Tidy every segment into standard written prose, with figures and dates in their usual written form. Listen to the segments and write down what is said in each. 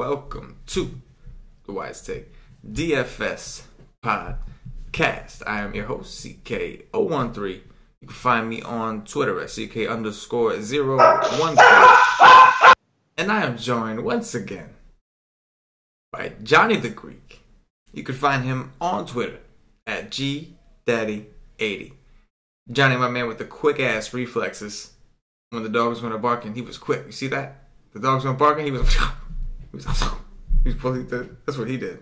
welcome to the Wise Take DFS podcast. I am your host, CK013. You can find me on Twitter at CK_013. And I am joined once again by Johnny the Greek. You can find him on Twitter at GDaddy80. Johnny, my man, with the quick-ass reflexes. When the dogs went barking, he was quick. You see that? The dogs went barking, he was that's what he did.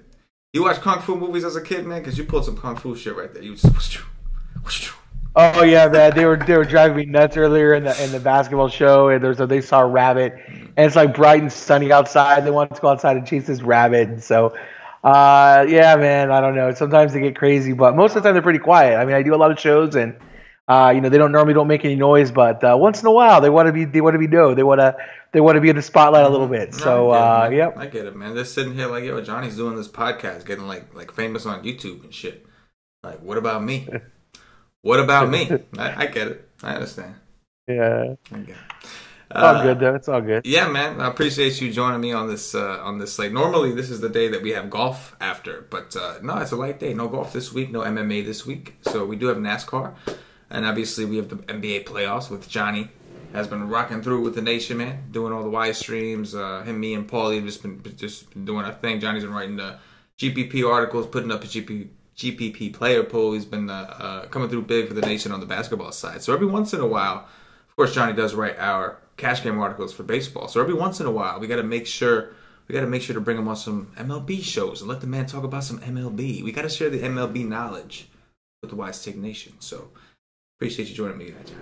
You watch Kung Fu movies as a kid, man? Because you pulled some Kung Fu shit right there. You just, oh yeah, man. They were driving me nuts earlier in the basketball show, and they saw a rabbit, and it's like bright and sunny outside. They wanted to go outside and chase this rabbit, and so yeah, man. I don't know. Sometimes they get crazy, but most of the time they're pretty quiet. I mean, I do a lot of shows, and they don't make any noise, but once in a while they want to be known. They want to be in the spotlight a little bit. So yep. I get it, man. They're sitting here like, yo, Johnny's doing this podcast, getting like famous on YouTube and shit. Like, what about me? What about me? I get it. I understand. Yeah. I get it. It's all good though. It's all good. Yeah, man. I appreciate you joining me on this slate. Normally, this is the day that we have golf after, but no, it's a light day. No golf this week. No MMA this week. So we do have NASCAR. And obviously, we have the NBA playoffs with Johnny. Has been rocking through with the nation, man. Doing all the Wise streams. Him, me, and Paulie have just been doing our thing. Johnny's been writing the GPP articles, putting up a GPP player poll. He's been coming through big for the nation on the basketball side. So every once in a while, of course, Johnny does write our cash game articles for baseball. So every once in a while, we got to make sure to bring him on some MLB shows and let the man talk about some MLB. We got to share the MLB knowledge with the Wise Take Nation. So appreciate you joining me tonight, Johnny.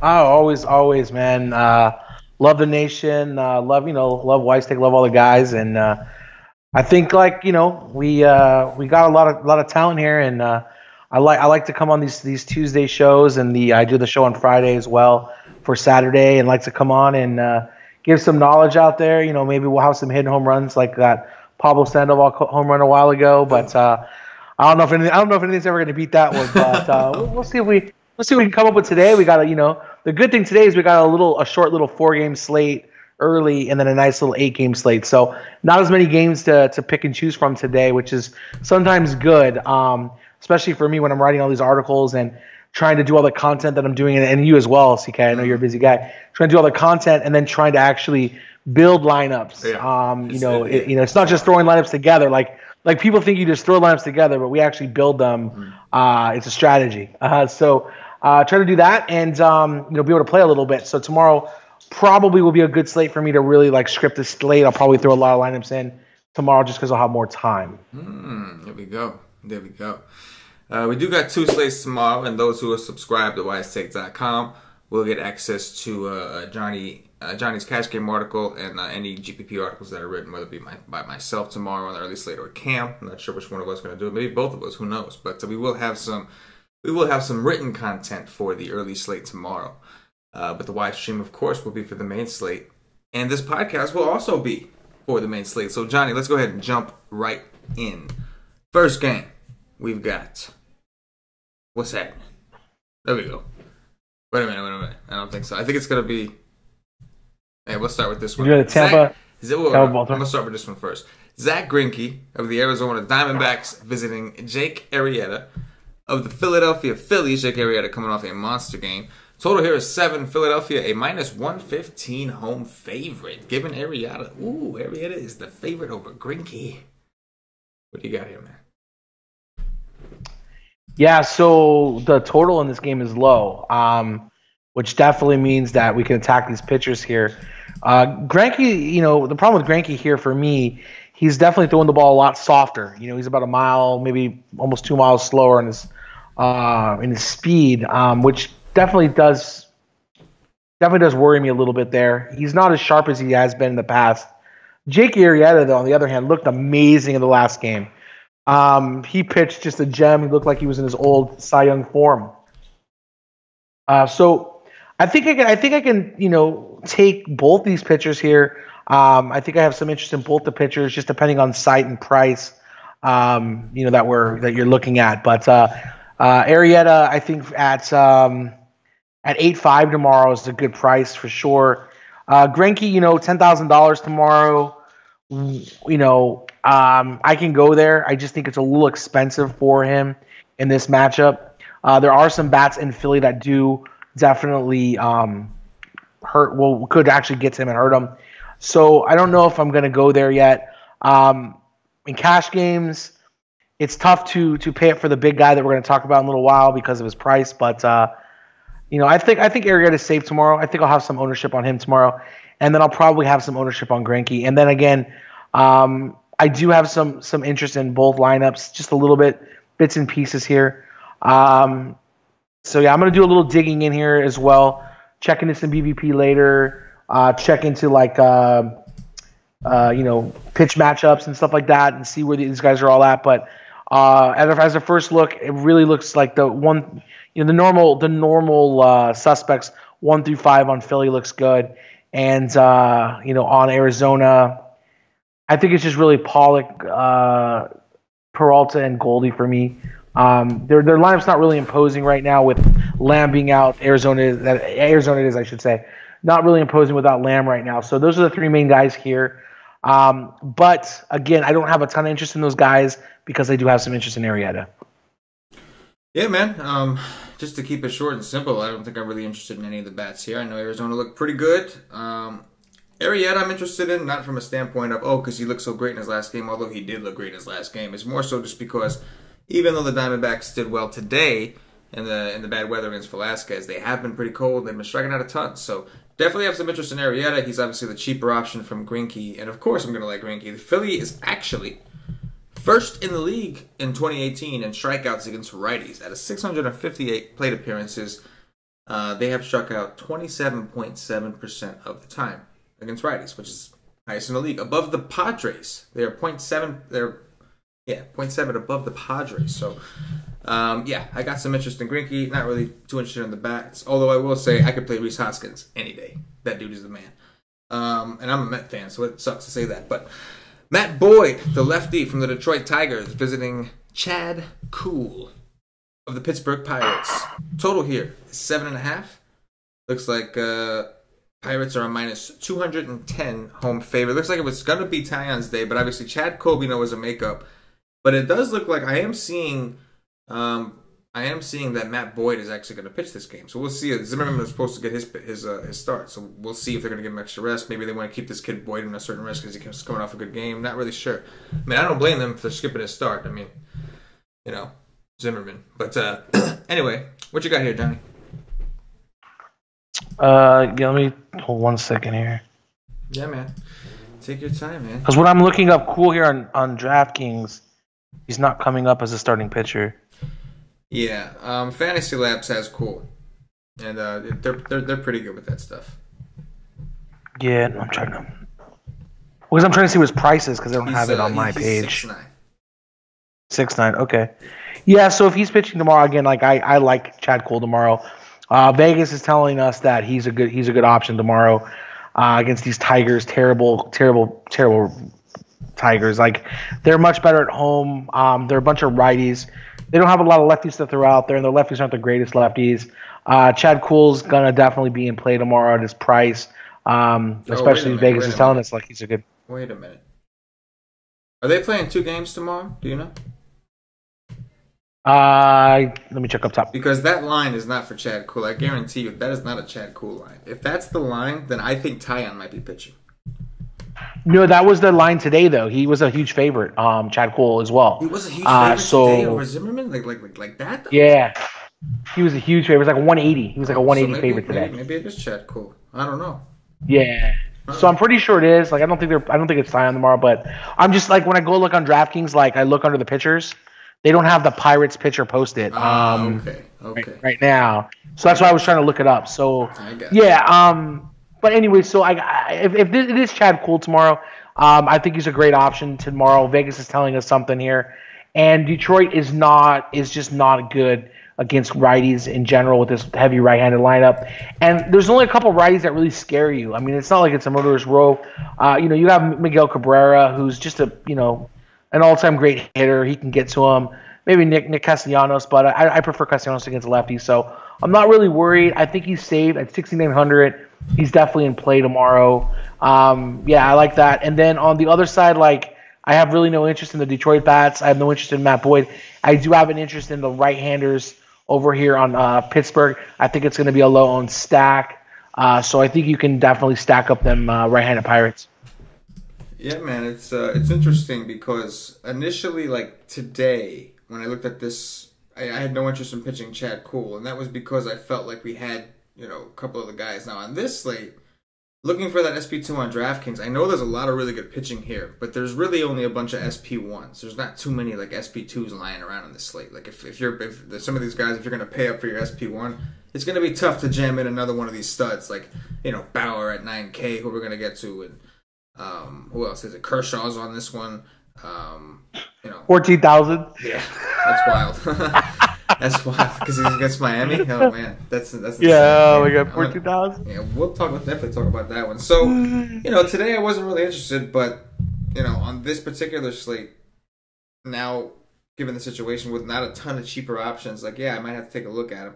Oh, always, man. Love the nation. Love Wise Take. Love all the guys, and I think we got a lot of talent here, and I like to come on these Tuesday shows, and I do the show on Friday as well for Saturday, and like to come on and give some knowledge out there. Maybe we'll have some hidden home runs like that Pablo Sandoval home run a while ago, but I don't know if anything's ever going to beat that one. But we'll see if we can come up with today. We got the good thing today is we got a short little 4-game slate early, and then a nice little 8-game slate. So not as many games to pick and choose from today, which is sometimes good, especially for me when I'm writing all these articles and trying to do all the content that I'm doing, and you as well, CK. I know you're a busy guy. Trying to do all the content and then trying to actually build lineups. Yeah. It's not just throwing lineups together. Like people think you just throw lineups together, but we actually build them. It's a strategy. So try to do that and be able to play a little bit. So tomorrow probably will be a good slate for me to really script the slate. I'll probably throw a lot of lineups in tomorrow just because I'll have more time. There we go. We do got 2 slates tomorrow, and those who are subscribed to wisetake.com will get access to Johnny's cash game article and any GPP articles that are written, whether it be by myself tomorrow on the early slate or Cam. I'm not sure which one of us is going to do it. Maybe both of us. Who knows? But we will have some written content for the early slate tomorrow. But the Wise stream, of course, will be for the main slate. And this podcast will also be for the main slate. So, Johnny, let's go ahead and jump right in. First game, we've got... What's happening? There we go. Wait a minute. I don't think so. I think it's going to be... Hey, we'll start with this one. You're the Tampa. I'm going to start with this one first. Zach Greinke of the Arizona Diamondbacks visiting Jake Arrieta of the Philadelphia Phillies. Jake Arrieta coming off a monster game. Total here is 7. Philadelphia, a -115 home favorite. Given Arrieta. Ooh, Arrieta is the favorite over Greinke. What do you got here, man? Yeah, so the total in this game is low, which definitely means that we can attack these pitchers here. Greinke, the problem with Greinke here for me, he's definitely throwing the ball a lot softer. He's about a mile, maybe almost 2 miles slower in his speed, which definitely does worry me a little bit there. He's not as sharp as he has been in the past. Jake Arrieta, though, on the other hand, looked amazing in the last game. He pitched just a gem. He looked like he was in his old Cy Young form. So I think I can take both these pitchers here. I think I have some interest in both the pitchers, just depending on site and price. That you're looking at. But Arrieta, I think at 8.5 tomorrow is a good price for sure. Greinke, $10,000 tomorrow. I can go there. I just think it's a little expensive for him in this matchup. There are some bats in Philly that do definitely hurt. Well, could actually get to him and hurt him. So I don't know if I'm going to go there yet. In cash games, it's tough to pay it for the big guy that we're going to talk about in a little while because of his price. But I think Arrieta is safe tomorrow. I think I'll have some ownership on him tomorrow, and then I'll probably have some ownership on Greinke. And then again, I do have some interest in both lineups, just a little bits and pieces here. So yeah, I'm going to do a little digging in here as well. Check into some BVP later. Check into pitch matchups and stuff like that, and see where these guys are all at. But as a first look, it really looks like the normal suspects 1 through 5 on Philly looks good, and on Arizona, I think it's just really Pollock, Peralta, and Goldie for me. Their lineup's not really imposing right now with Lamb being out. Arizona is, I should say, not really imposing without Lamb right now. So those are the 3 main guys here. But again, I don't have a ton of interest in those guys because I do have some interest in Arrieta. Yeah, man. Just to keep it short and simple, I don't think I'm really interested in any of the bats here. I know Arizona looked pretty good. Arrieta I'm interested in, not from a standpoint of, because he looked so great in his last game, although he did look great in his last game. It's more so just because even though the Diamondbacks did well today in the bad weather against Velasquez, they have been pretty cold. They've been striking out a ton. So definitely have some interest in Arrieta. He's obviously the cheaper option from Greinke. And of course I'm going to like Greinke. The Philly is actually first in the league in 2018 in strikeouts against righties. Out of 658 plate appearances, they have struck out 27.7% of the time against righties, which is highest in the league. Above the Padres. They are 0.7. They're 0.7 above the Padres. So, I got some interest in Greinke. Not really too interested in the bats. Although I will say I could play Rhys Hoskins any day. That dude is the man. And I'm a Met fan, so it sucks to say that. But Matt Boyd, the lefty from the Detroit Tigers, visiting Chad Kuhl of the Pittsburgh Pirates. Total here, 7.5. Looks like Pirates are a minus 210 home favorite. Looks like it was going to be Tyone's day, but obviously Chad Kuhl, we know, is a makeup. But it does look like I am seeing that Matt Boyd is actually going to pitch this game. So we'll see. Zimmerman was supposed to get his start. So we'll see if they're going to give him extra rest. Maybe they want to keep this kid Boyd in a certain rest because he's coming off a good game. Not really sure. I mean, I don't blame them if they're skipping his start. I mean, Zimmerman. But anyway, what you got here, Johnny? Let me hold 1 second here. Yeah, man. Take your time, man. Because when I'm looking up Kuhl here on DraftKings, he's not coming up as a starting pitcher. Yeah, Fantasy Labs has Kuhl, and they're pretty good with that stuff. Yeah, I'm trying to see what his price is because I don't have it on my page. 6'9". 6'9", okay. Yeah, so if he's pitching tomorrow again, I like Chad Kuhl tomorrow. Vegas is telling us that he's a good option tomorrow against these Tigers. Terrible Tigers. Like, they're much better at home. They're a bunch of righties. They don't have a lot of lefties that throw out there, and their lefties aren't the greatest lefties. Chad Kuhl's gonna definitely be in play tomorrow at his price, especially Vegas is telling us like he's a good. Wait a minute. Are they playing 2 games tomorrow? Do you know? Let me check up top. Because that line is not for Chad Kuhl. I guarantee you that is not a Chad Kuhl line. If that's the line, then I think Tyon might be pitching. No, that was the line today, though. He was a huge favorite, Chad Kuhl, as well. He was a huge favorite today over Zimmerman? Like that? Though? Yeah. He was a huge favorite. It was like a 180. He was like a 180 favorite today. Maybe it is Chad Kuhl. I don't know. Yeah. So I'm pretty sure it is. Like, I don't think it's Tyon tomorrow, but I'm just like, when I go look on DraftKings, like, I look under the pitchers. They don't have the Pirates pitcher posted okay. Right now. So that's why I was trying to look it up. So, yeah. But anyway, so if it is Chad Kuhl tomorrow, I think he's a great option tomorrow. Vegas is telling us something here. And Detroit is just not good against righties in general with this heavy right-handed lineup. And there's only a couple righties that really scare you. I mean, it's not like it's a murderer's row. You have Miguel Cabrera, who's just an all-time great hitter. He can get to him. Maybe Nick Castellanos, but I prefer Castellanos against lefties. So I'm not really worried. I think he's safe at 6,900. he's definitely in play tomorrow. Yeah, I like that. And then on the other side, like I have really no interest in the Detroit bats. I have no interest in Matt Boyd. I do have an interest in the right-handers over here on Pittsburgh. I think it's going to be a low-owned stack. So I think you can definitely stack up them right-handed Pirates. Yeah, man, it's interesting because initially, like today, when I looked at this, I had no interest in pitching Chad Kuhl, and that was because I felt like we had, a couple of the guys. Now on this slate, looking for that SP2 on DraftKings, I know there's a lot of really good pitching here, but there's really only a bunch of SP1s. There's not too many like SP2s lying around on this slate. Like if some of these guys, if you're going to pay up for your SP1, it's going to be tough to jam in another one of these studs, like Bauer at 9K, who we're going to get to, and who else is it? Kershaw's on this one. 14,000. Yeah, that's wild. That's wild because he's against Miami. Oh man, that's yeah. We got 14,000. Yeah, we'll definitely talk about that one. So today I wasn't really interested, but on this particular slate, now given the situation with not a ton of cheaper options, like I might have to take a look at him.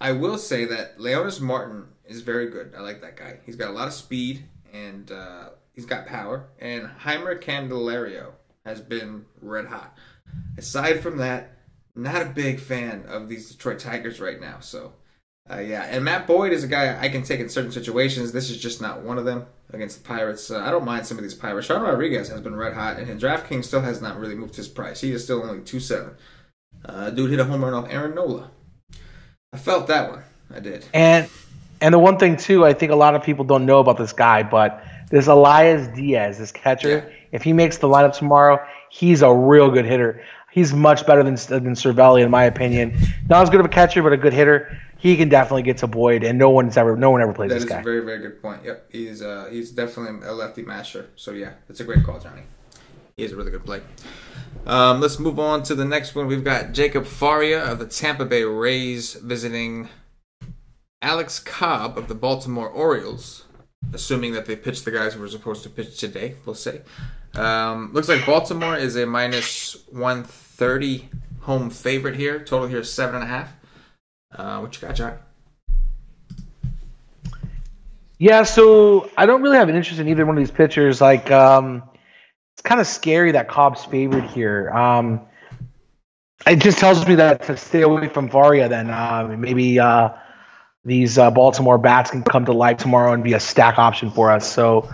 I will say that Leonis Martin is very good. I like that guy. He's got a lot of speed and he's got power. And Heimer Candelario has been red hot. Aside from that, not a big fan of these Detroit Tigers right now. So, and Matt Boyd is a guy I can take in certain situations. This is just not one of them against the Pirates. I don't mind some of these Pirates. Sean Rodriguez has been red hot, and DraftKings still has not really moved his price. He is still only 2.7. Dude hit a home run off Aaron Nola. I felt that one. I did. And the one thing, too, I think a lot of people don't know about this guy, but there's Elias Diaz, this catcher. Yeah. If he makes the lineup tomorrow, he's a real good hitter. He's much better than Cervelli, in my opinion. Not as good of a catcher, but a good hitter. He can definitely get to Boyd, and no one ever plays this guy. That is a very, very good point. Yep, he's definitely a lefty masher. So yeah, that's a great call, Johnny. He is a really good play. Let's move on to the next one. We've got Jacob Faria of the Tampa Bay Rays visiting Alex Cobb of the Baltimore Orioles, assuming that they pitched the guys who were supposed to pitch today, we'll say. Looks like Baltimore is a minus 130 home favorite here. Total here is 7.5. What you got, John? Yeah, so I don't really have an interest in either one of these pitchers. Like, it's kind of scary that Cobb's favored here. It just tells me that to stay away from Faria then. Maybe these Baltimore bats can come to life tomorrow and be a stack option for us. So,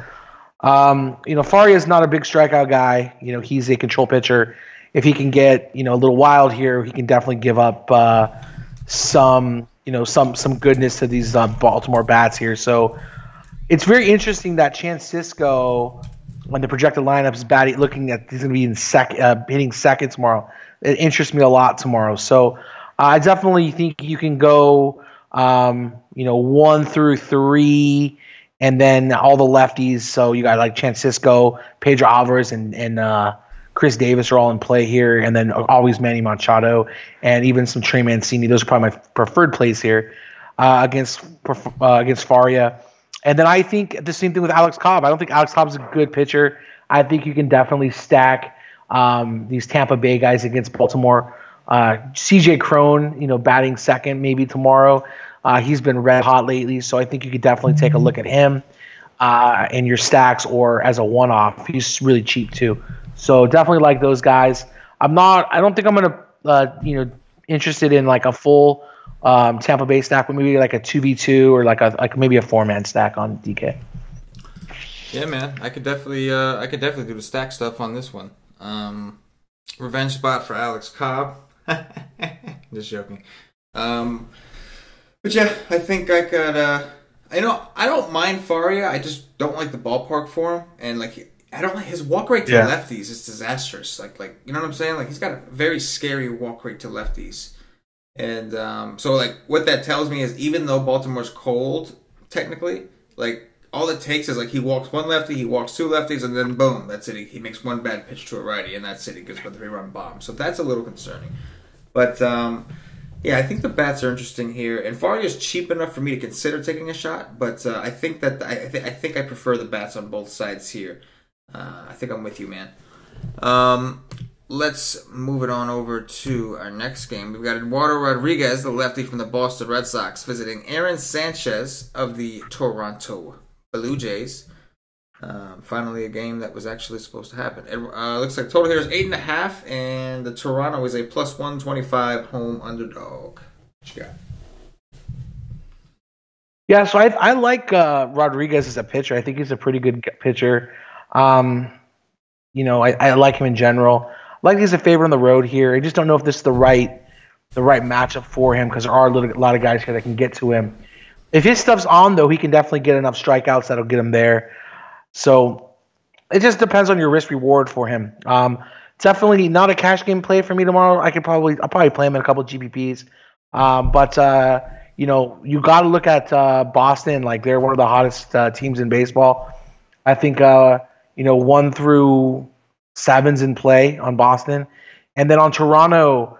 Faria is not a big strikeout guy. He's a control pitcher. If he can get, a little wild here, he can definitely give up some goodness to these Baltimore bats here. So it's very interesting that Chance Sisco, when the projected lineup is batting, looking at he's going to be hitting second tomorrow. It interests me a lot tomorrow. So I definitely think you can go, 1 through 3, and then all the lefties. So you got like Chance Sisco, Pedro Alvarez, and Chris Davis are all in play here, and then always Manny Machado, and even some Trey Mancini. Those are probably my preferred plays here against Faria. And then I think the same thing with Alex Cobb. I don't think Alex Cobb is a good pitcher. I think you can definitely stack these Tampa Bay guys against Baltimore. CJ Crone, batting second maybe tomorrow. He's been red hot lately, so I think you could definitely take a look at him in your stacks or as a one-off. He's really cheap too. So definitely like those guys. I don't think I'm gonna interested in like a full Tampa Bay stack, but maybe like a 2v2 or like maybe a 4-man stack on DK. Yeah, man, I could definitely do the stack stuff on this one. Revenge spot for Alex Cobb. Just joking. But yeah, I think I could. I don't mind Faria. I just don't like the ballpark for him, and I don't like his walk rate to lefties is disastrous. Like you know what I'm saying? Like he's got a very scary walk rate to lefties. And so what that tells me is even though Baltimore's cold, technically, all it takes is he walks one lefty, he walks two lefties, and then boom, that's it. He makes one bad pitch to a righty, and that's it. He gets a 3-run bomb. So that's a little concerning. But I think the bats are interesting here, and Faria's cheap enough for me to consider taking a shot. But I think that I think I prefer the bats on both sides here. I think I'm with you, man. let's move it on over to our next game. We've got Eduardo Rodriguez, the lefty from the Boston Red Sox, visiting Aaron Sanchez of the Toronto Blue Jays. Finally, a game that was actually supposed to happen. It looks like total here is 8.5, and the Toronto is a plus 125 home underdog. What you got? Yeah, so I like Rodriguez as a pitcher. I think he's a pretty good pitcher. I like him in general. I like he's a favorite on the road here. I just don't know if this is the right matchup for him because there are a lot of guys here that can get to him. If his stuff's on, though, he can definitely get enough strikeouts that'll get him there. So it just depends on your risk reward for him. Definitely not a cash game play for me tomorrow. I'll probably play him in a couple of GPPs. You got to look at Boston. Like, they're one of the hottest teams in baseball. I think 1 through 7's in play on Boston, and then on Toronto,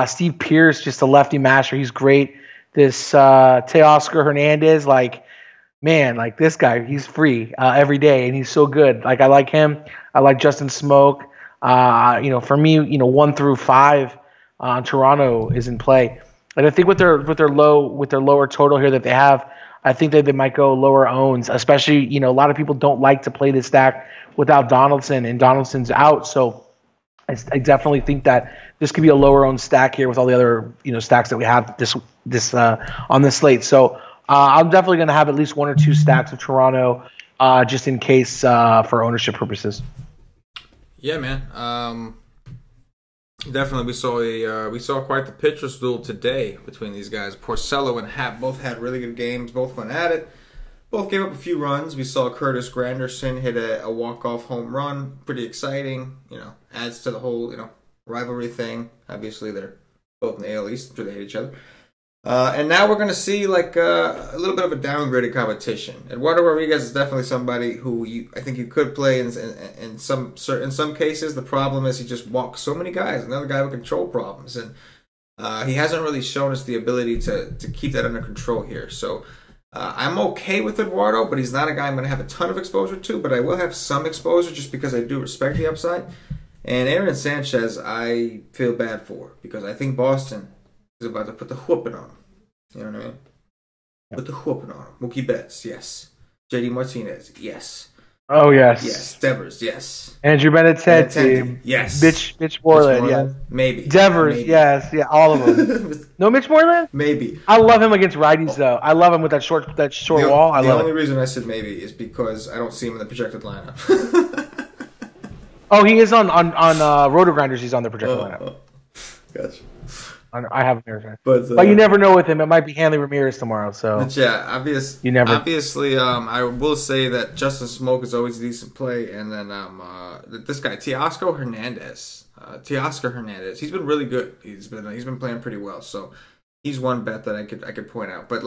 Steve Pearce, just a lefty masher. He's great. This Teoscar Hernandez, this guy, he's free every day, and he's so good. I like him. I like Justin Smoke. For me, 1 through 5 on Toronto is in play. And I think with their lower total here that they have, I think that they might go lower owns, especially, a lot of people don't like to play this stack without Donaldson, and Donaldson's out. So I definitely think that this could be a lower owned stack here with all the other, stacks that we have this on this slate. So I'm definitely going to have at least 1 or 2 stacks of Toronto just in case for ownership purposes. Yeah, man. Definitely, we saw quite the pitcher's duel today between these guys. Porcello and Happ both had really good games. Both went at it. Both gave up a few runs. We saw Curtis Granderson hit a walk-off home run. Pretty exciting. Adds to the whole rivalry thing. Obviously, they're both in the AL East, so they hate each other. And now we're going to see a little bit of a downgraded competition. Eduardo Rodriguez is definitely somebody who I think you could play in some cases. The problem is he just walks so many guys. Another guy with control problems, and he hasn't really shown us the ability to keep that under control here. So I'm okay with Eduardo, but he's not a guy I'm going to have a ton of exposure to. But I will have some exposure just because I do respect the upside. And Aaron Sanchez, I feel bad for because I think Boston is about to put the whooping on him. You know what I mean? Yep. Put the whooping on him. Mookie Betts, yes. JD Martinez, yes. Oh, yes. Yes. Devers, yes. Andrew Benintendi, yes. Mitch Moreland, yes. Maybe. Devers, maybe. Yes. Yeah, all of them. No Mitch Moreland? Maybe. I love him against righties, though. I love him with that short wall. The only reason I said maybe is because I don't see him in the projected lineup. Oh, he is on Roto Grinders. He's on the projected lineup. Gotcha. I have him here, but you never know with him. It might be Hanley Ramirez tomorrow. So, but yeah, obviously, I will say that Justin Smoke is always a decent play, and then this guy Teoscar Hernandez. He's been really good. He's been playing pretty well. So he's one bet that I could point out. But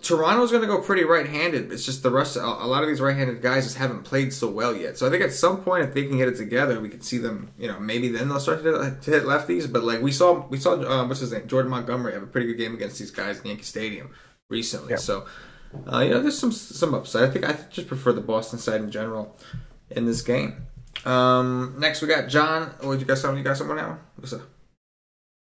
Toronto's going to go pretty right-handed. It's just the rest. A lot of these right-handed guys just haven't played so well yet. So I think at some point, if they can get it together, we could see them. Maybe then they'll start to hit lefties. But we saw what's his name, Jordan Montgomery, have a pretty good game against these guys in Yankee Stadium recently. Yep. So there's some upside. I think I just prefer the Boston side in general in this game. Next we got John. Oh, you got someone now? What's up?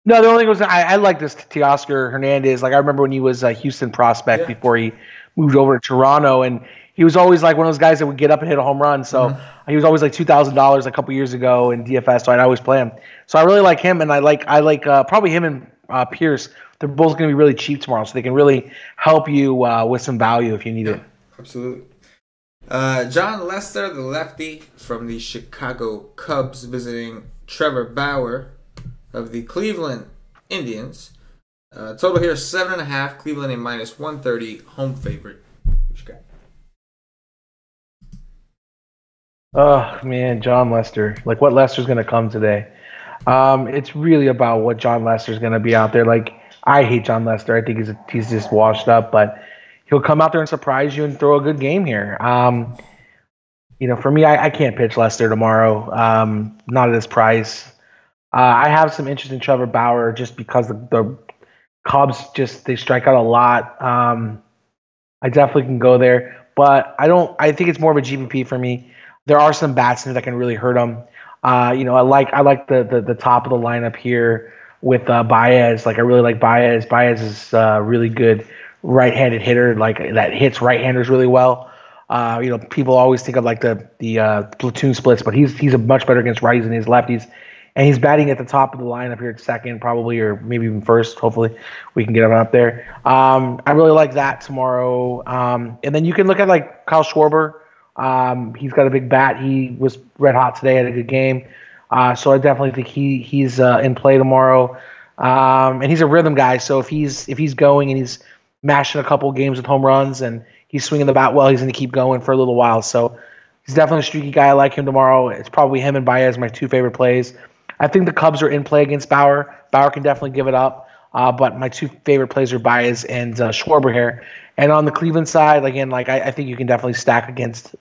No, the only thing was I like this Teoscar Hernandez. I remember when he was a Houston prospect before he moved over to Toronto, and he was always one of those guys that would get up and hit a home run. So he was always $2,000 a couple years ago in DFS. So I'd always play him. So I really like him, and I like probably him and Pierce. They're both going to be really cheap tomorrow, so they can really help you with some value if you need it. Absolutely. John Lester, the lefty from the Chicago Cubs, visiting Trevor Bauer of the Cleveland Indians. Total here is 7.5. Cleveland a minus 130 home favorite. What you got? Oh man, John Lester. What Lester's going to come today? It's really about what John Lester's going to be out there. I hate John Lester. I think he's just washed up, but he'll come out there and surprise you and throw a good game here. For me, I can't pitch Lester tomorrow. Not at this price. I have some interest in Trevor Bauer just because the Cubs they strike out a lot. I definitely can go there, but I think it's more of a GPP for me. There are some bats in there that can really hurt him. I like the top of the lineup here with Baez. Like I really like Baez. Baez is really good right-handed hitter, like that hits right-handers really well. People always think of like the platoon splits, but he's a much better against righties than his lefties. And he's batting at the top of the lineup here at second, probably, or maybe even first. Hopefully, we can get him up there. I really like that tomorrow. And then you can look at like Kyle Schwarber. He's got a big bat. He was red hot today, had a good game. So I definitely think he's in play tomorrow. And he's a rhythm guy. So if he's going and he's mashing a couple games with home runs and he's swinging the bat well, he's going to keep going for a little while. So he's definitely a streaky guy. I like him tomorrow. It's probably him and Baez, my two favorite plays. I think the Cubs are in play against Bauer. Bauer can definitely give it up. But my two favorite plays are Baez and Schwarber here. And on the Cleveland side, again, I think you can definitely stack against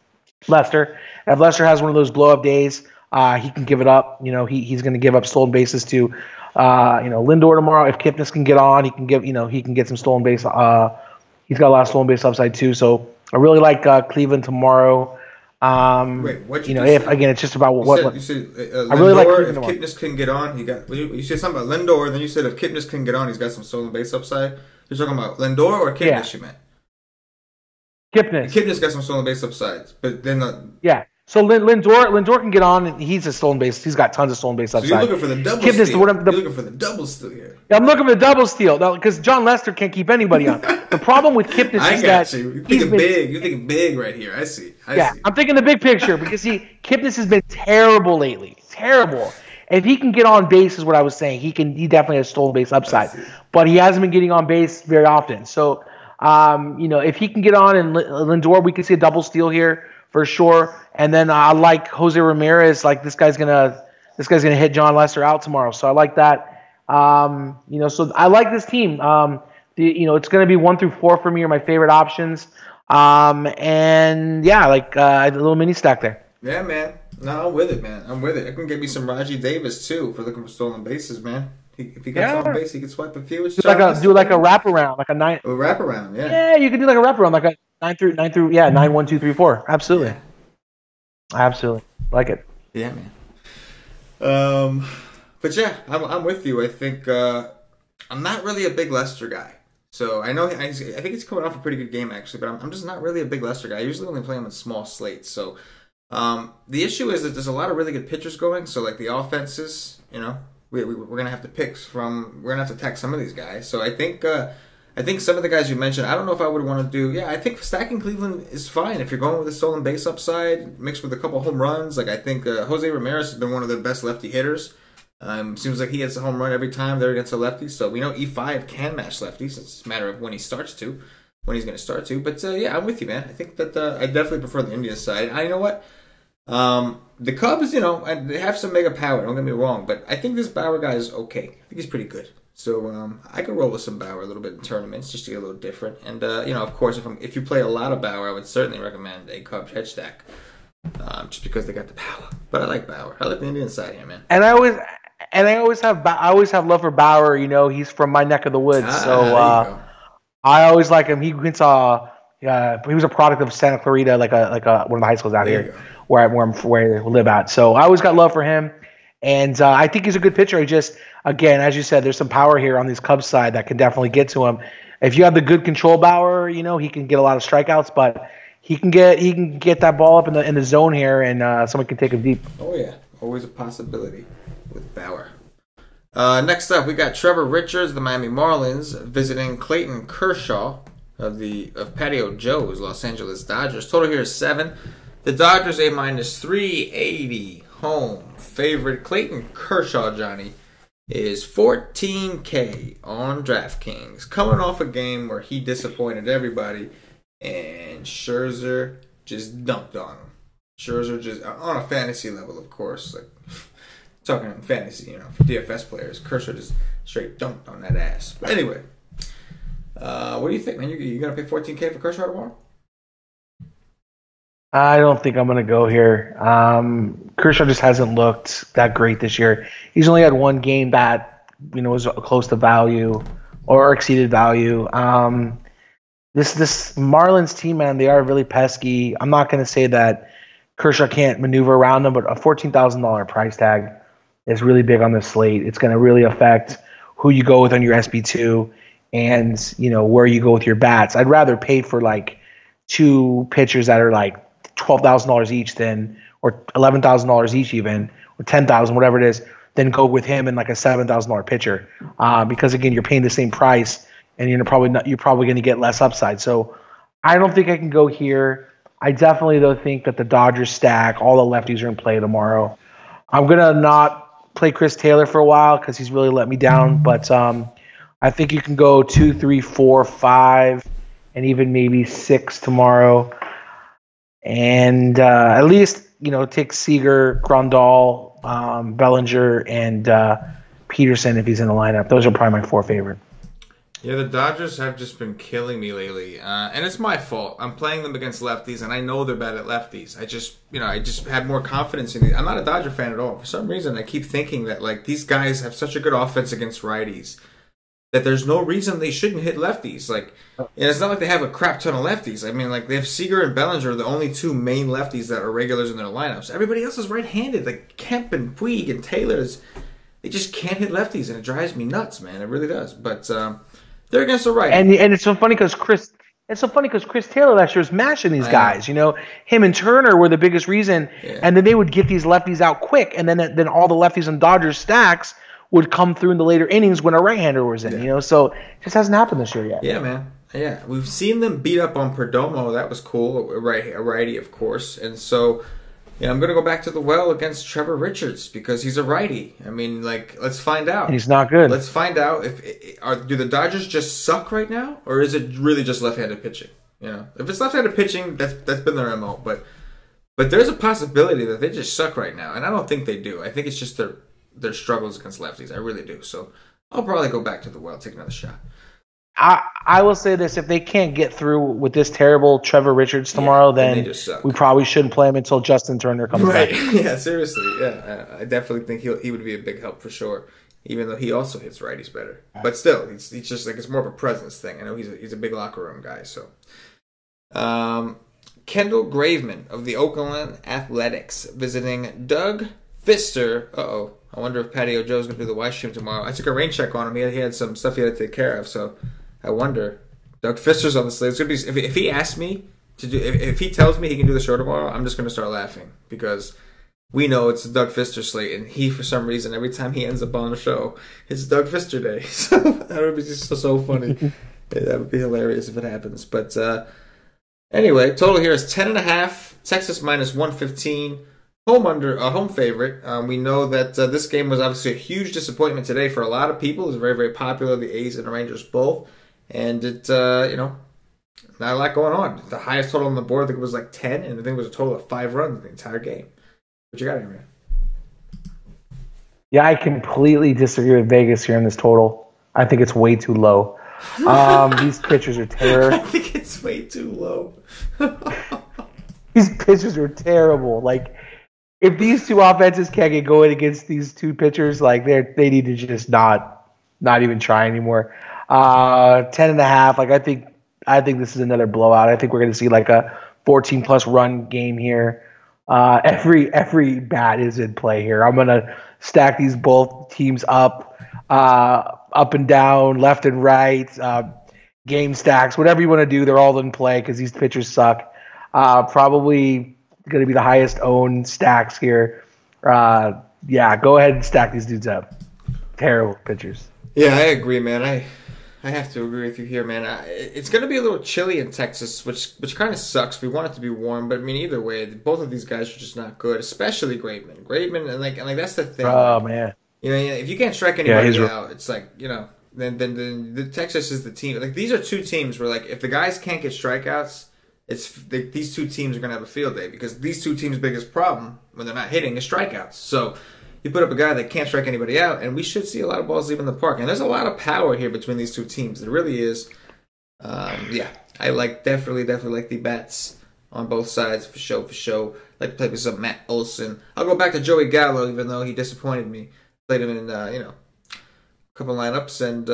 Lester. And if Lester has one of those blow-up days, he can give it up. He's going to give up stolen bases to Lindor tomorrow. If Kipnis can get on, he can get some stolen base. He's got a lot of stolen base upside too. So I really like Cleveland tomorrow. Wait, what again, it's just about what you said. I really like Cleveland. If Kipnis can get on, you said something about Lindor. Then you said if Kipnis can get on, he's got some stolen base upside. You're talking about Lindor or Kipnis? Yeah. You meant Kipnis got some stolen base upsides, but then yeah. So Lindor can get on, and he's a stolen base. He's got tons of stolen base upside. So you're looking for the double steal. You're looking for the double steal here. I'm looking for the double steal because John Lester can't keep anybody on. The problem with Kipnis is that you're thinking big. You're thinking big right here. I see. I'm thinking the big picture because Kipnis has been terrible lately. Terrible. If he can get on base, is what I was saying. He definitely has stolen base upside, but he hasn't been getting on base very often. So, if he can get on and Lindor, we can see a double steal here for sure. And then I like Jose Ramirez. Like this guy's gonna hit John Lester out tomorrow. So I like that. So I like this team. It's gonna be 1 through 4 for me are my favorite options. And yeah, a little mini stack there. Yeah, man. No, I'm with it, man. I'm with it. I can get me some Raji Davis too for looking for stolen bases, man. If he gets on base, he can swipe a few. Do like a wraparound, like a 9. A wraparound, yeah. Yeah, you can do like a wraparound, like a 9 through 9 1 2 3 4. Absolutely, absolutely, like it. Yeah, man. But yeah, I'm with you. I think I'm not really a big Lester guy. So I know I think he's coming off a pretty good game actually, but I'm just not really a big Lester guy. I usually only play him in small slates. So the issue is that there's a lot of really good pitchers going. So like the offenses, we're gonna have to we're gonna have to attack some of these guys. So I think some of the guys you mentioned, I don't know if I would want to do. Yeah, I think stacking Cleveland is fine if you're going with a stolen base upside mixed with a couple home runs. Like I think Jose Ramirez has been one of the best lefty hitters. Seems like he gets a home run every time they're against a lefty. So we know E5 can match lefties. It's a matter of when he's going to start to. But yeah, I'm with you, man. I think that I definitely prefer the Indians side. You know what? The Cubs, they have some mega power. Don't get me wrong, but I think this Bauer guy is okay. I think he's pretty good. So I could roll with some Bauer a little bit in tournaments just to get a little different. And of course, if you play a lot of Bauer, I would certainly recommend a Cubs hedge stack, just because they got the power. But I like Bauer. I like the Indian side here, man. And I always have love for Bauer. He's from my neck of the woods, so I always like him. He was a product of Santa Clarita, like one of the high schools out here where I live at. So I always got love for him, and I think he's a good pitcher. He just, again, as you said, there's some power here on these Cubs side that can definitely get to him. If you have the good control Bauer, he can get a lot of strikeouts, but he can get that ball up in the zone here, and someone can take him deep. Oh yeah, always a possibility with Bauer. Next up, we got Trevor Richards, the Miami Marlins, visiting Clayton Kershaw of Patio Joe's Los Angeles Dodgers. Total here is 7. The Dodgers a -380 home favorite. Clayton Kershaw, Johnny, is 14K on DraftKings, coming off a game where he disappointed everybody, and Scherzer just dunked on him. Scherzer just on a fantasy level, of course, like talking fantasy, for DFS players. Kershaw just straight dunked on that ass. But anyway, what do you think, man? You gonna pay 14K for Kershaw tomorrow? I don't think I'm going to go here. Kershaw just hasn't looked that great this year. He's only had one game that was close to value or exceeded value. This Marlins team, man, they are really pesky. I'm not going to say that Kershaw can't maneuver around them, but a $14,000 price tag is really big on this slate. It's going to really affect who you go with on your SB2 and, where you go with your bats. I'd rather pay for like two pitchers that are like $12,000 each or $11,000 each even, or $10,000, whatever it is, then go with him and like a $7,000 pitcher. Because again, you're paying the same price and you're probably going to get less upside. So I don't think I can go here. I definitely though think that the Dodgers stack, all the lefties are in play tomorrow. I'm going to not play Chris Taylor for a while because he's really let me down. But I think you can go 2, 3, 4, 5, and even maybe 6 tomorrow. And at least, take Seager, Grandal, Bellinger, and Peterson if he's in the lineup. Those are probably my 4 favorite. Yeah, the Dodgers have just been killing me lately, and it's my fault. I'm playing them against lefties, and I know they're bad at lefties. I just had more confidence in these. I'm not a Dodger fan at all. For some reason, I keep thinking that like these guys have such a good offense against righties that there's no reason they shouldn't hit lefties. Like, and it's not like they have a crap ton of lefties. I mean, like they have Seager and Bellinger, the only 2 main lefties that are regulars in their lineups. Everybody else is right-handed, like Kemp and Puig and Taylor's. They just can't hit lefties, and it drives me nuts, man. It really does. But they're against the right. And it's so funny because Chris Taylor last year was mashing these guys. Him and Turner were the biggest reason. Yeah. And then they would get these lefties out quick, and then all the lefties in Dodgers stacks would come through in the later innings when a right-hander was in. Yeah. So it just hasn't happened this year yet. Yeah, man. Yeah, we've seen them beat up on Perdomo. That was cool. A righty, of course. And so, I'm going to go back to the well against Trevor Richards because he's a righty. I mean, like, let's find out. He's not good. Let's find out do the Dodgers just suck right now, or is it really just left-handed pitching? If it's left-handed pitching, that's been their MO. But there's a possibility that they just suck right now, and I don't think they do. I think it's just their struggles against lefties. I really do. So I'll probably go back to the well, take another shot. I will say this: if they can't get through with this terrible Trevor Richards tomorrow, then we probably shouldn't play him until Justin Turner comes back. Yeah, seriously. Yeah, I definitely think he would be a big help for sure. Even though he also hits righties better, but still, he's just like it's more of a presence thing. I know he's a big locker room guy. So, Kendall Graveman of the Oakland Athletics visiting Doug Fister. I wonder if Patio Joe's going to do the Y stream tomorrow. I took a rain check on him. He had some stuff he had to take care of, so I wonder. Doug Fister's on the slate. It's going to be if he asks me to do if he tells me he can do the show tomorrow, I'm just going to start laughing because we know it's the Doug Fister slate, and he for some reason every time he ends up on the show, it's Doug Fister day. So that would be just so funny. That would be hilarious if it happens. But anyway, total here is 10.5. Texas minus 115. Home favorite. We know that this game was obviously a huge disappointment today for a lot of people. It was very, very popular, the A's and the Rangers both. And it, not a lot going on. The highest total on the board, I think it was like 10, and I think it was a total of 5 runs the entire game. What you got here, man? Yeah, I completely disagree with Vegas here in this total. I think it's way too low. These pitchers are terrible. I think it's way too low. These pitchers are terrible. Like, if these two offenses can't get going against these two pitchers, like they need to just not even try anymore. 10.5. Like I think this is another blowout. I think we're going to see like a 14+ run game here. Every bat is in play here. I'm going to stack these both teams up and down, left and right, game stacks, whatever you want to do. They're all in play because these pitchers suck. Probably going to be the highest owned stacks here. Yeah, go ahead and stack these dudes up. Terrible pitchers. Yeah, I agree, man. I have to agree with you here, man. It's going to be a little chilly in Texas, which kind of sucks. We want it to be warm, but I mean, either way, both of these guys are just not good, especially Graveman. Graveman, and like that's the thing. Oh man. If you can't strike anybody out, it's like then the Texas is the team. Like these are two teams where like if the guys can't get strikeouts. These two teams are going to have a field day because these two teams' biggest problem when they're not hitting is strikeouts. So you put up a guy that can't strike anybody out, and we should see a lot of balls leaving the park. And there's a lot of power here between these two teams. There really is. I definitely like the bats on both sides for show. Like to play with some Matt Olson. I'll go back to Joey Gallo, even though he disappointed me. Played him in a couple lineups, and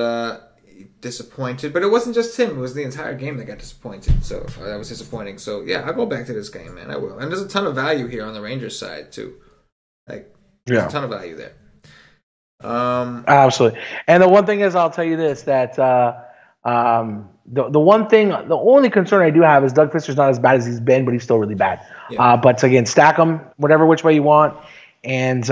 disappointed. But it wasn't just him; it was the entire game that got disappointed. So that was disappointing. So yeah, I'll go back to this game, man. I will. And there's a ton of value here on the Rangers side too. Like, there's a ton of value there. Absolutely. And the one thing is, I'll tell you this: that the only concern I do have is Doug Fister's not as bad as he's been, but he's still really bad. Yeah. But again, stack him whatever which way you want, and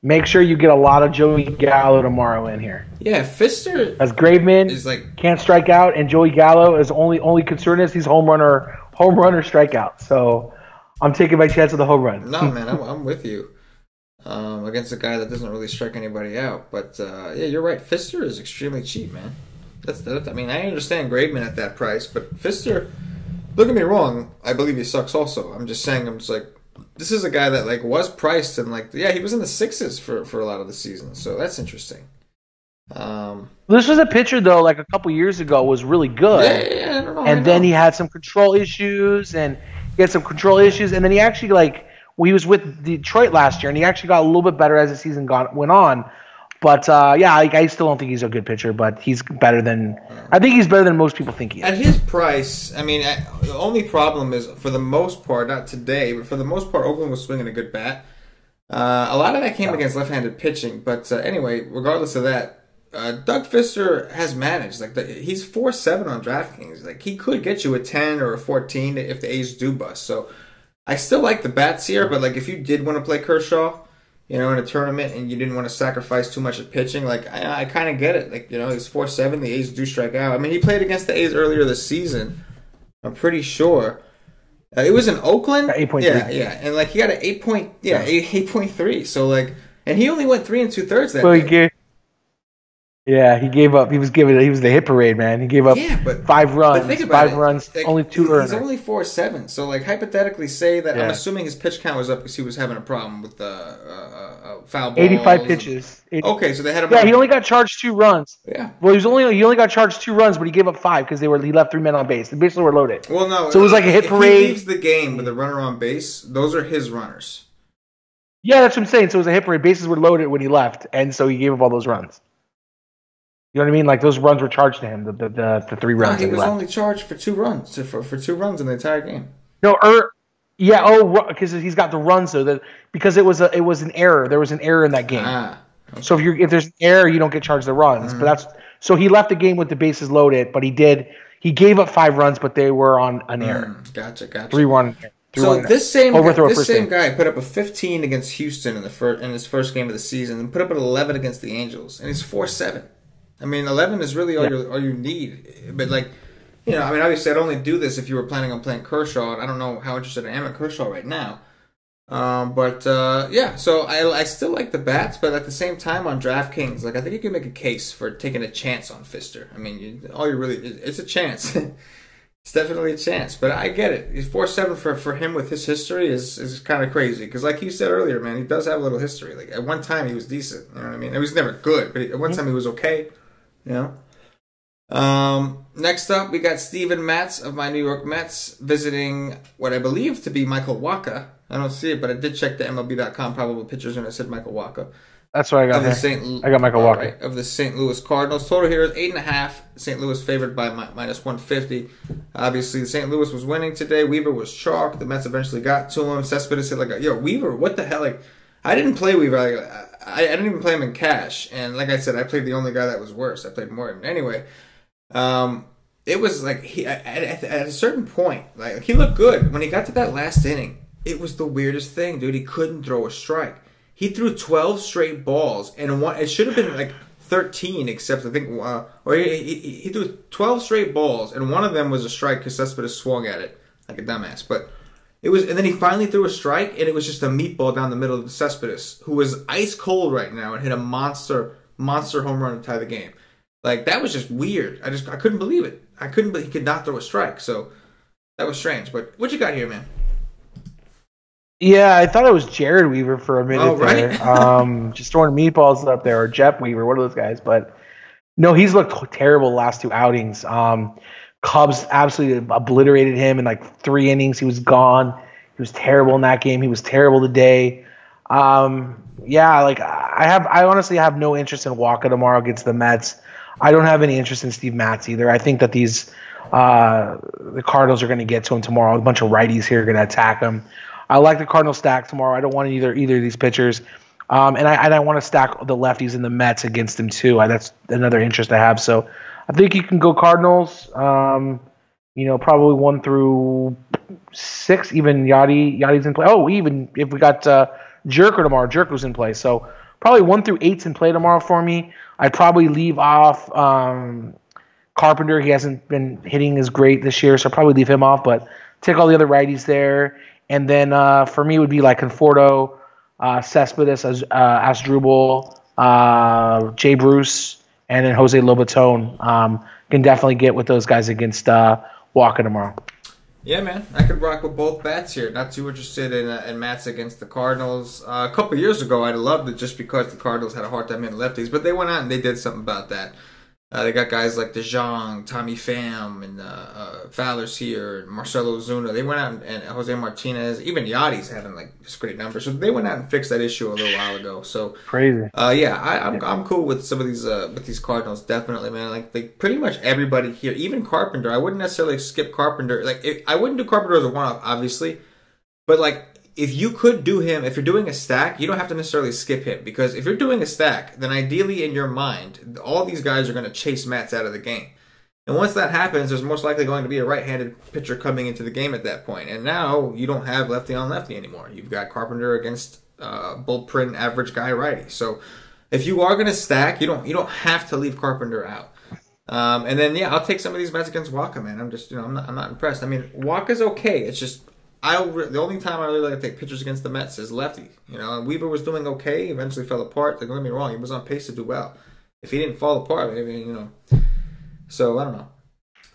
make sure you get a lot of Joey Gallo tomorrow in here. Yeah, Fister as Graveman is like can't strike out, and Joey Gallo is only concern is he's home runner strikeout. So I'm taking my chance with the home run. No, man, I'm with you. Against a guy that doesn't really strike anybody out, but yeah, you're right. Fister is extremely cheap, man. I mean, I understand Graveman at that price, but Fister, don't get me wrong, I believe he sucks also. I'm just saying, this is a guy that like was priced and he was in the sixes for a lot of the season, so that's interesting. This was a pitcher though, like a couple years ago, was really good. Yeah, I don't know. And then he had some control issues, and then he actually he was with Detroit last year, and he actually got a little bit better as the season went on. But I still don't think he's a good pitcher, but he's better than most people think he is. At his price, I mean, the only problem is for the most part, not today, but for the most part, Oakland was swinging a good bat. A lot of that came against left-handed pitching, but anyway, regardless of that, Doug Fister has managed. He's 4-7 on DraftKings. Like, he could get you a 10 or a 14 if the A's do bust. So I still like the bats here, but if you did want to play Kershaw, in a tournament, and you didn't want to sacrifice too much at pitching, I kind of get it. He's 4-7. The A's do strike out. I mean, he played against the A's earlier this season. I'm pretty sure. It was in Oakland. 8.3. Yeah, and he got an 8.3. So and he only went 3 2/3 that day. He gave up. He was the hit parade, man. He gave up 5 runs. Only 2 earners. He's only 4-7. So hypothetically, say that I'm assuming his pitch count was up because he was having a problem with the foul balls. 85 pitches. Okay, so they had him. Yeah, he only got charged 2 runs. Yeah. Well, he only got charged 2 runs, but he gave up 5 because he left 3 men on base. They basically were loaded. Well, no. So it was like a hit parade. If he leaves the game with a runner on base, those are his runners. Yeah, that's what I'm saying. So it was a hit parade. Bases were loaded when he left, and so he gave up all those runs. You know what I mean? Those runs were charged to him. The 3 runs. No, he was only charged for 2 runs for 2 runs in the entire game. No, because he's got the runs though. Because it was an error. There was an error in that game. Okay. So if there's an error, you don't get charged the runs. Mm-hmm. But so he left the game with the bases loaded. But he gave up 5 runs, but they were on an error. Gotcha. 3-1. So this same guy put up a 15 against Houston in his first game of the season, and put up an 11 against the Angels, and he's 4-7. I mean, 11 is really all you need. But obviously I'd only do this if you were planning on playing Kershaw. And I don't know how interested I am in Kershaw right now. So I still like the bats, but at the same time on DraftKings, I think you can make a case for taking a chance on Fister. I mean, it's a chance. It's definitely a chance, but I get it. He's 4-7 for him with his history is kind of crazy. Because like you said earlier, man, he does have a little history. At one time he was decent. You know what I mean? He was never good, but at one time he was okay. Next up, we got Steven Matz of my New York Mets visiting what I believe to be Michael Wacha. I don't see it, but I did check the MLB.com probable pitchers, and it said Michael Wacha. That's what I got. I got Michael Wacha. Right, of the St. Louis Cardinals. Total here is 8.5. St. Louis favored by minus 150. Obviously, St. Louis was winning today. Weaver was chalk. The Mets eventually got to him. Cespedes said, yo, Weaver, what the hell? I didn't play Weaver. I didn't even play him in cash. And like I said, I played the only guy that was worse. I played Morgan. Anyway, it was he at a certain point, he looked good. When he got to that last inning, it was the weirdest thing, dude. He couldn't throw a strike. He threw 12 straight balls, and it should have been 13, except I think, or he threw 12 straight balls, and one of them was a strike because Cespedes swung at it like a dumbass. But it was, and then he finally threw a strike, and it was just a meatball down the middle of Cespedes, who was ice cold right now and hit a monster home run to tie the game. That was just weird. I couldn't believe it. He could not throw a strike, so that was strange. But what you got here, man? Yeah, I thought it was Jared Weaver for a minute right? there. Just throwing meatballs up there, or Jeff Weaver, one of those guys. But no, he's looked terrible the last 2 outings. Cubs absolutely obliterated him in 3 innings. He was gone. He was terrible in that game. He was terrible today. I honestly have no interest in Wacha tomorrow against the Mets. I don't have any interest in Steve Matz either. I think that the Cardinals are going to get to him tomorrow. A bunch of righties here are going to attack him. I like the Cardinals stack tomorrow. I don't want either of these pitchers. And I want to stack the lefties and the Mets against him too. That's another interest I have. So I think you can go Cardinals. Probably 1 through 6. Even Yachty's in play. Oh, even if we got Jerker tomorrow, Jerker's in play. So probably 1 through 8's in play tomorrow for me. I'd probably leave off Carpenter. He hasn't been hitting as great this year, so I'll probably leave him off. But take all the other righties there. And then for me, it would be like Conforto, Cespedes, Asdrubal, Jay Bruce, and then Jose Lobaton. Can definitely get with those guys against Walker tomorrow. Yeah, man. I could rock with both bats here. Not too interested in Mats against the Cardinals. A couple years ago, I'd have loved it just because the Cardinals had a hard time hitting lefties. But they went out and they did something about that. They got guys like DeJong, Tommy Pham, and Fowler's here, and Marcelo Ozuna. They went out and Jose Martinez, even Yachty's having like just great numbers. So they went out and fixed that issue a little while ago. So crazy. I'm cool with some of these Cardinals, definitely, man. Like pretty much everybody here, even Carpenter. I wouldn't necessarily skip Carpenter. I wouldn't do Carpenter as a one-off, obviously, but like. If you could do him, if you're doing a stack, you don't have to necessarily skip him. Because if you're doing a stack, then ideally in your mind, all these guys are going to chase Mats out of the game. And once that happens, there's most likely going to be a right-handed pitcher coming into the game at that point. And now you don't have lefty on lefty anymore. You've got Carpenter against bullpen average guy righty. So if you are going to stack, you don't have to leave Carpenter out. And then I'll take some of these Mets against Waka, man. I'm just I'm not impressed. I mean, Waka's okay. It's just the only time I really like to take pitchers against the Mets is lefty. And Weaver was doing okay. Eventually fell apart. Don't get me wrong. He was on pace to do well. If he didn't fall apart, maybe, So, I don't know.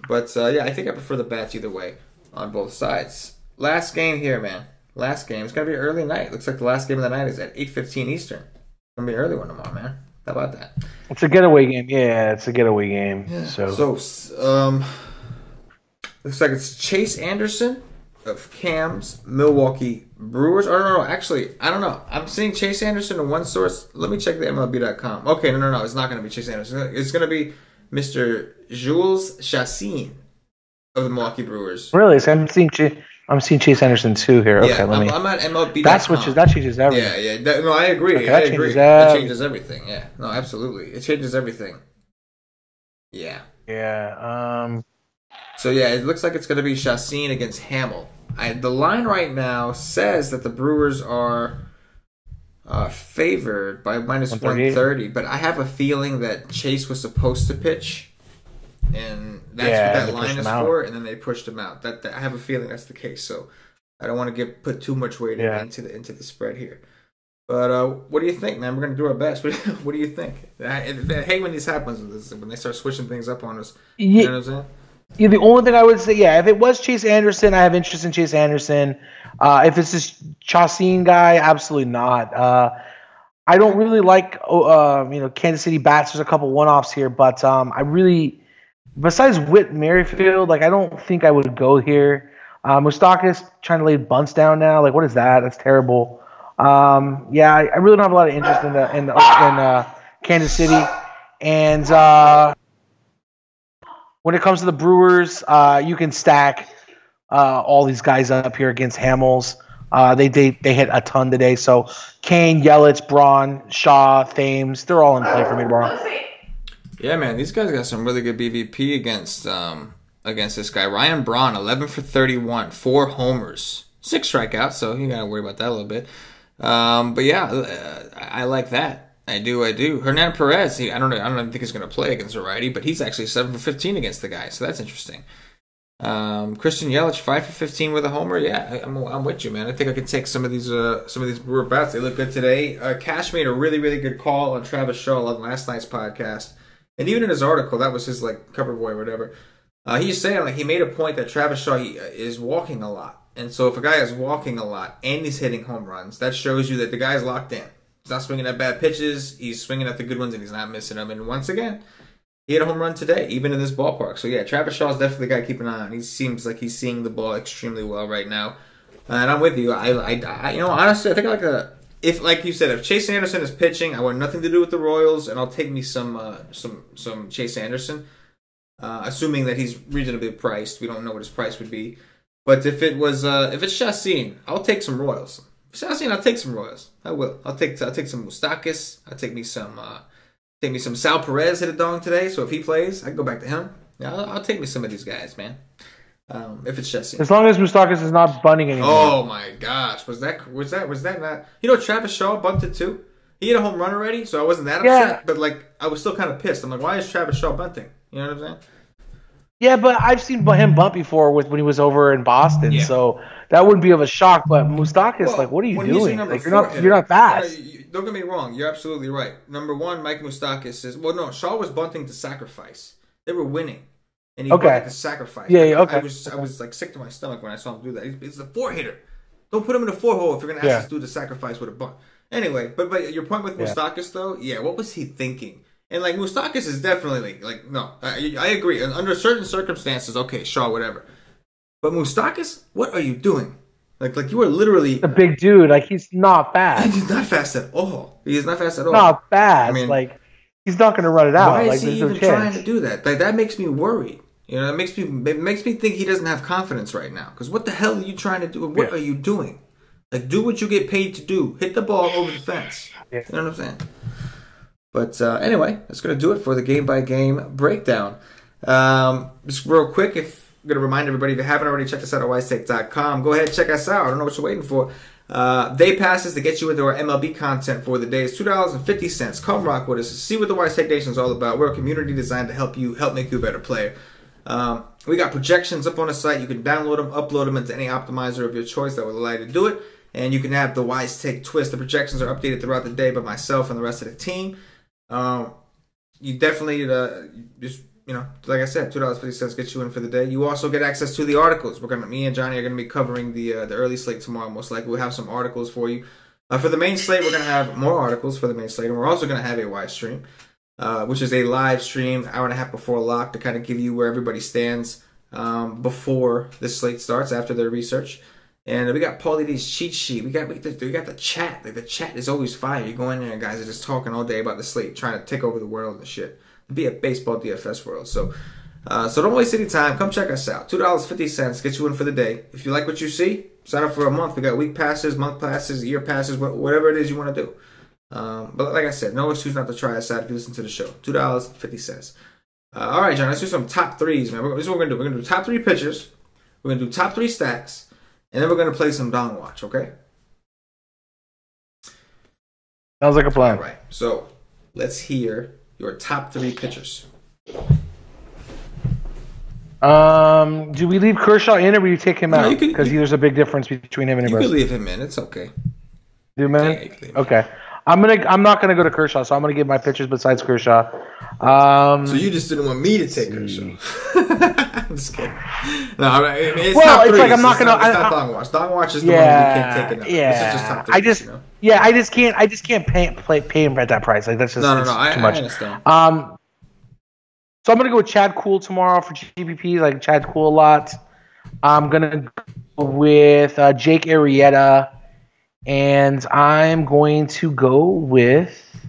But, I think I prefer the bats either way on both sides. Last game here, man. Last game. It's going to be an early night. Looks like the last game of the night is at 8:15 Eastern. It's going to be an early one tomorrow, man. How about that? It's a getaway game. Yeah, it's a getaway game. Yeah. So looks like it's Chase Anderson of Cam's Milwaukee Brewers. Oh, no. Actually, I don't know. I'm seeing Chase Anderson in one source. Let me check the MLB.com. Okay, no. It's not going to be Chase Anderson. It's going to be Mr. Jules Chassin of the Milwaukee Brewers. Really? So I'm seeing Chase Anderson too here. Okay, I'm at MLB.com. That changes everything. Yeah. No, I agree. Okay, I agree. That changes everything. Yeah. No, absolutely. It changes everything. Yeah. Yeah. So, it looks like it's going to be Chassin against Hamill. The line right now says that the Brewers are favored by minus 130, but I have a feeling that Chase was supposed to pitch, and that's what that line is for, and then they pushed him out. That I have a feeling that's the case, so I don't want to put too much weight into the spread here. But what do you think, man? We're going to do our best. What do you think? I hate when this happens, when they start switching things up on us. You know what I'm saying? Yeah, the only thing I would say, if it was Chase Anderson, I have interest in Chase Anderson. If it's this Chassin guy, absolutely not. I don't really like, Kansas City bats. There's a couple one-offs here, but I really, besides Whit Merrifield, I don't think I would go here. Moustakas trying to lay bunts down now. What is that? That's terrible. I really don't have a lot of interest in Kansas City, and. When it comes to the Brewers, you can stack all these guys up here against Hamels. They hit a ton today. So Kane, Yelich, Braun, Shaw, Thames, they're all in play for me tomorrow. Yeah, man, these guys got some really good BVP against this guy. Ryan Braun, 11 for 31, 4 homers, 6 strikeouts. So you gotta worry about that a little bit. I like that. I do. Hernan Perez, I don't think he's going to play against a righty, but he's actually 7 for 15 against the guy, so that's interesting. Christian Yelich, 5 for 15 with a homer. Yeah, I'm with you, man. I think I can take some of these Brewer bats. They look good today. Cash made a really, really good call on Travis Shaw on last night's podcast, and even in his article, that was his cover boy or whatever. He's saying he made a point that Travis Shaw is walking a lot, and so if a guy is walking a lot and he's hitting home runs, that shows you that the guy's locked in. He's not swinging at bad pitches. He's swinging at the good ones, and he's not missing them. And once again, he hit a home run today, even in this ballpark. So, Travis Shaw is definitely the guy to keep an eye on. He seems like he's seeing the ball extremely well right now. And I'm with you. I honestly, I think if, like you said, if Chase Anderson is pitching, I want nothing to do with the Royals, and I'll take me some Chase Anderson, assuming that he's reasonably priced. We don't know what his price would be, but if it's Chacin, I'll take some Royals. Chacin, I'll take some Royals. I will. I'll take some Moustakas. I'll take me some Sal Perez hit a dong today. So if he plays, I can go back to him. Yeah, I'll take me some of these guys, man. If it's Chacin. As long as Moustakas is not bunting anymore. Oh my gosh, was that not? You know, Travis Shaw bunted too. He hit a home run already, so I wasn't that upset. But like, I was still kind of pissed. I'm like, why is Travis Shaw bunting? You know what I'm saying? Yeah, but I've seen him bunt before when he was over in Boston, so that wouldn't be of a shock. But Moustakas, what are you doing? Like, you're not fast. Don't get me wrong. You're absolutely right. Number one, Mike Moustakas is Shaw was bunting to sacrifice. They were winning. And he wanted to sacrifice. Yeah, okay. I was like sick to my stomach when I saw him do that. He's a four hitter. Don't put him in a four hole if you're going to ask this dude to sacrifice with a bunt. Anyway, but your point with Moustakas though, what was he thinking? And like Moustakas is definitely like no, I agree. And under certain circumstances, okay, Shaw, whatever. But Moustakas, what are you doing? Like you are literally a big dude. Like he's not fast. He's not fast at all. He is not fast at all. Not fast. I mean, like he's not going to run it out. Why is like, he even trying to do that? Like that makes me worried. You know, it makes me think he doesn't have confidence right now. Because what the hell are you trying to do? What are you doing? Like, do what you get paid to do. Hit the ball over the fence. You know what I'm saying? But anyway, that's going to do it for the game-by-game breakdown. Just real quick, I'm going to remind everybody, if you haven't already checked us out at wisetape.com, go ahead and check us out. I don't know what you're waiting for. Day passes to get you into our MLB content for the day is $2.50. Come rock with us. See what the Wise Take Nation is all about. We're a community designed to help make you a better player. We got projections up on the site. You can download them, upload them into any optimizer of your choice that will allow you to do it. And you can have the Wise Take twist. The projections are updated throughout the day by myself and the rest of the team. You definitely just, like I said, $2.50 gets you in for the day. You also get access to the articles. Me and Johnny are going to be covering the early slate tomorrow. Most likely we'll have some articles for you. For the main slate, we're going to have more articles for the main slate. And we're also going to have a Wise stream. Which is a live stream, hour and a half before lock, to kind of give you where everybody stands before the slate starts, after their research. And we got Paulie D's cheat sheet. We got the chat. Like, the chat is always fire. You go in there and guys are just talking all day about the slate, trying to take over the world and shit. It'd be a baseball DFS world. So don't waste any time. Come check us out. $2.50 gets you in for the day. If you like what you see, sign up for a month. We got week passes, month passes, year passes, whatever it is you want to do. But like I said, no excuse not to try us out if you listen to the show. $2.50. All right, John, let's do some top threes, man. This is what we're going to do. We're going to do top three pitchers. We're going to do top three stacks. And then we're going to play some Dong Watch, okay? Sounds like a plan. All right, so let's hear your top three pitchers. Do we leave Kershaw in or will you take him out? Because there's a big difference between him and You can leave him in. It's okay. Do him in? Okay. I'm not gonna go to Kershaw, so I'm gonna give my pitchers besides Kershaw. So you just didn't want me to take Kershaw? I'm just kidding. No, I mean, it's well, top it's threes. like I'm not gonna. It's not Dong Watch. Dong Watch is the one we can't take enough. Yeah. This is just top threes. I just can't pay him at that price. Like that's just no. too I much. understand. So I'm gonna go with Chad Kuhl tomorrow for GPP. Like Chad Kuhl a lot. I'm gonna go with Jake Arrieta. And I'm going to go with,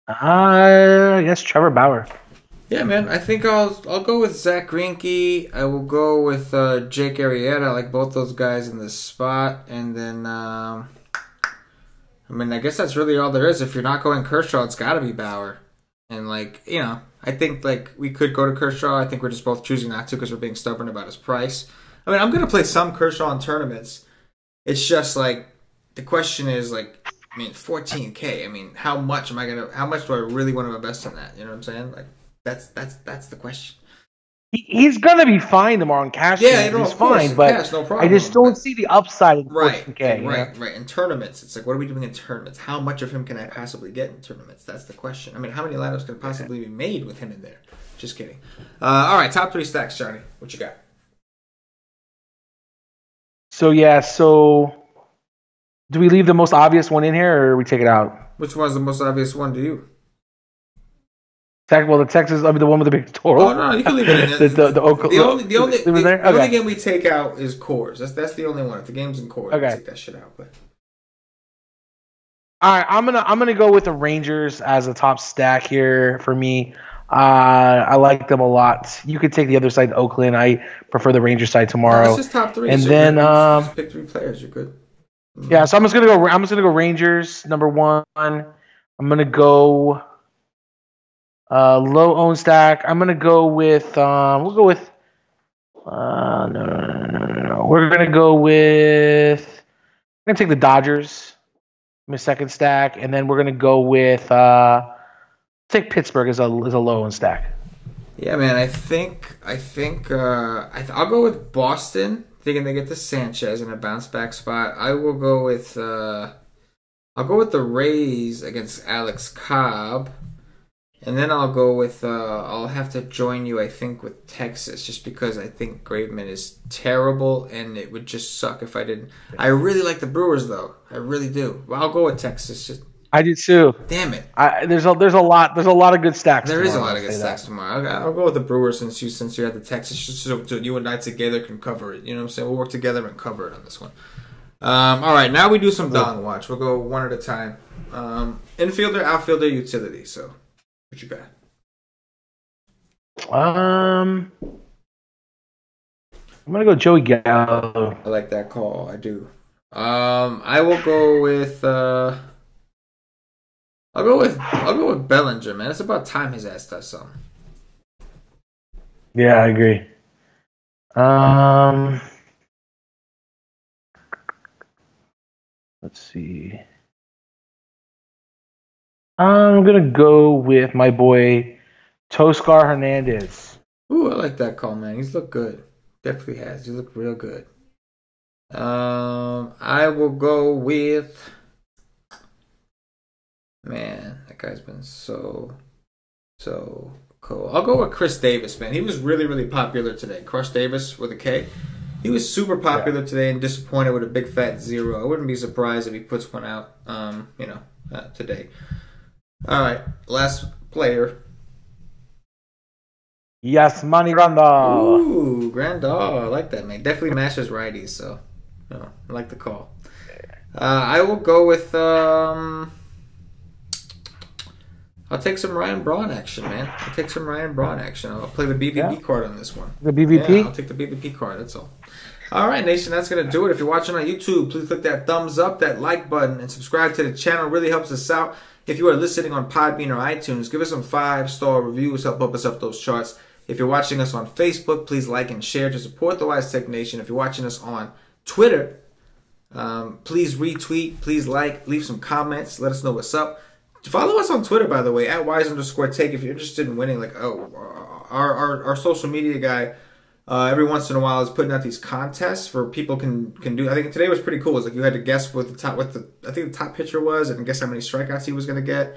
I guess, Trevor Bauer. Yeah, man. I think I'll go with Zach Greinke. I will go with Jake Arrieta. I like both those guys in this spot. And then, I guess that's really all there is. If you're not going Kershaw, it's got to be Bauer. And, I think, we could go to Kershaw. I think we're just both choosing not to because we're being stubborn about his price. I'm going to play some Kershaw in tournaments. It's just, the question is, $14K. How much do I really want to invest in that? You know what I'm saying? That's the question. He's going to be fine tomorrow in cash. Yeah, he's fine, but cash, no problem. I just don't see the upside in 14K. Right. In tournaments, it's what are we doing in tournaments? How much of him can I possibly get in tournaments? That's the question. How many lineups can possibly be made with him in there? Just kidding. All right, top three stacks, Johnny. What you got? So do we leave the most obvious one in here or we take it out? Which one's the most obvious one to you? The Texas, I mean the one with the big total. Oh no, you can leave it in the only game we take out is Coors. That's the only one. If the game's in Coors, we take that shit out. But all right, I'm gonna go with the Rangers as a top stack here for me. I like them a lot. You could take the other side, Oakland. I prefer the Rangers side tomorrow. No, it's just top 3. And so then just pick 3 players. You're good. Yeah, so I'm just gonna go Rangers number 1. I'm gonna go low own stack. I'm gonna go with we'll go with no. We're gonna go with I'm gonna take the Dodgers. My second stack, and then we're gonna go with take Pittsburgh as a low own stack. Yeah, man. I think I'll go with Boston, thinking they get the Sanchez in a bounce back spot. I will go with I'll go with the Rays against Alex Cobb, and then I'll go with I'll have to join you. I think with Texas, just because I think Graveman is terrible, and it would just suck if I didn't. I really like the Brewers though. I really do. Well, I'll go with Texas. I do too. Damn it! There's a lot of good stacks. There is a lot of good stacks tomorrow. I'll go with the Brewers since you had the Texas, just so you and I together can cover it. You know what I'm saying? We'll work together and cover it on this one. All right, now we do some Dong Watch. We'll go one at a time. Infielder, outfielder, utility. So, what you got? I'm gonna go Joey Gallo. I like that call. I do. I will go with. I'll go with Bellinger, man. It's about time his ass does something. Yeah, I agree. Let's see. I'm gonna go with my boy Toscar Hernandez. Ooh, I like that call, man. He's looked good. Definitely has. He looked real good. I will go with. Man, that guy's been so cool. I'll go with Chris Davis, man. He was really, really popular today. Crush Davis with a K. He was super popular today and disappointed with a big fat 0. I wouldn't be surprised if he puts one out, today. All right, last player. Yasmani Grandal. Ooh, Grandal. I like that, man. Definitely mashes righties, so I like the call. I will go with I'll take some Ryan Braun action, man. I'll take some Ryan Braun action. I'll play the BVP card on this one. The BVP? Yeah, I'll take the BVP card. That's all. All right, Nation, that's going to do it. If you're watching on YouTube, please click that thumbs up, that like button, and subscribe to the channel. It really helps us out. If you are listening on Podbean or iTunes, give us some 5-star reviews. Help us up those charts. If you're watching us on Facebook, please like and share to support the Wise Tech Nation. If you're watching us on Twitter, please retweet, please like, leave some comments. Let us know what's up. Follow us on Twitter, by the way, at @wise_take if you're interested in winning. Like, our social media guy, every once in a while is putting out these contests for people can do. I think today was pretty cool. It's like you had to guess what the top pitcher was and guess how many strikeouts he was going to get.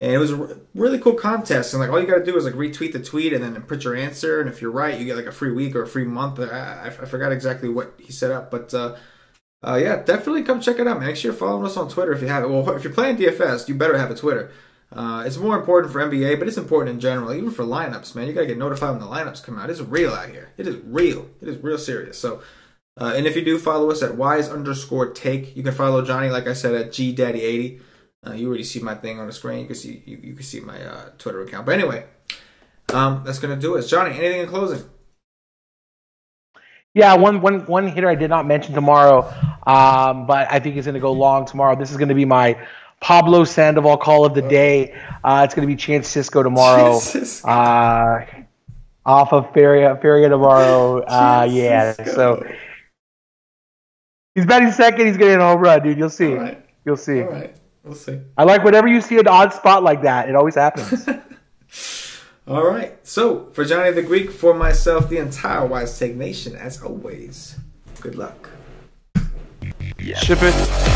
And it was a really cool contest. And like all you got to do is like retweet the tweet and then put your answer. And if you're right, you get like a free week or a free month. I forgot exactly what he set up, but. Yeah, definitely come check it out, man. Make sure you're following us on Twitter if you have it. Well, if you're playing DFS, you better have a Twitter. It's more important for NBA, but it's important in general, even for lineups, man. You gotta get notified when the lineups come out. It's real out here. It is real. It is real serious. So, and if you do follow us at @wise_take, you can follow Johnny, like I said, at GDaddy80. You already see my thing on the screen. You can see my Twitter account. But anyway, that's gonna do it. Johnny, anything in closing? Yeah, one hitter I did not mention tomorrow, but I think it's going to go long tomorrow. This is going to be my Pablo Sandoval call of the day. It's going to be Chance Cisco tomorrow. Off of Feria tomorrow. So he's batting second. He's going to hit a home run, dude. You'll see. Right. You'll see. All right. We'll see. I like whenever you see an odd spot like that. It always happens. All right. So, for Johnny the Greek, for myself, the entire Wise Tech Nation, as always, good luck. Ship it.